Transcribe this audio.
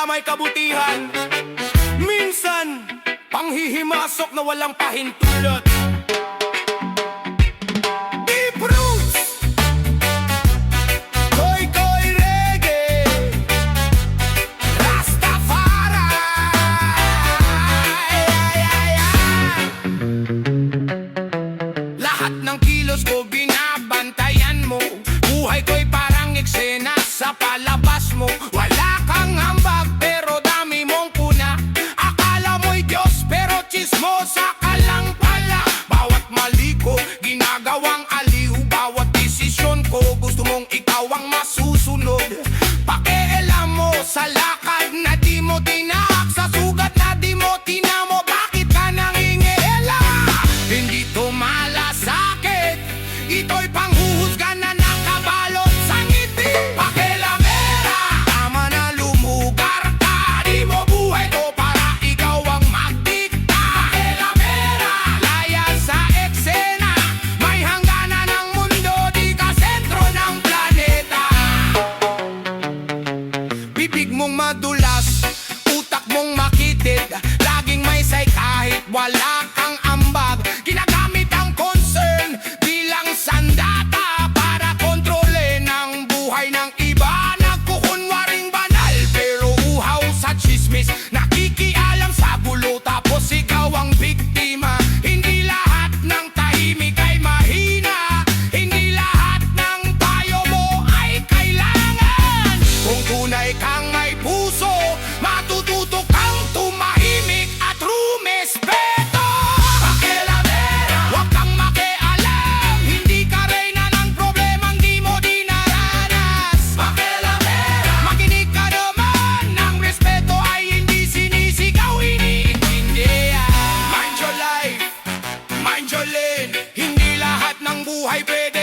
pala may kabutihan. Minsan, panghihimasok na walang pahintulot. Deep roots, koy-koy reggae, Rastafari. Lahat ng kilos ko binabantayan mo. Buhay ko'y parang eksena sa palabas mo. Wala kang ambag pero dami mong puna. Akala mo'y Diyos pero chismosa ka lang pala. Bawat mali ko ginagawang aliw. Bawat desisyon ko gusto mong ikaw ang masusunod. Pakialam mo sa lakad na di mo tinahak, sa sugat na di mo tinamo. Bakit ka nangingiela? Hindi to malasakit, ito'y panghuhusga na nakabalot sa ngiti. Pakilamera, tama na lumugar ka. Di mo buhay to para ikaw ang magdikta. Pakilamera, laya sa eksena. May hangganan ng mundo, di ka sentro ng planeta. Bibig mong madulas, utak mong makitid. Laging may say kahit wala kang ambag. Ginagamit ang concern bilang sandata para kontrolin ang buhay ng iba. Nagkukunwaring banal pero uhaw sa chismis. Nakikialam sa gulo tapos ikaw ang biktima. Hindi lahat ng tahimik ay mahina. Hindi lahat ng payo mo ay kailangan. Kung tunay kang may puso, matututo kang tumahimik at rumespeto. Pakialamera, huwag kang makialam. Hindi ka reyna ng problemang di mo dinaranas. Pakialamera, makinig ka naman. Ang respeto ay hindi sinisigaw, iniintindihan. Mind your life, mind your lane. Hindi lahat ng buhay pwede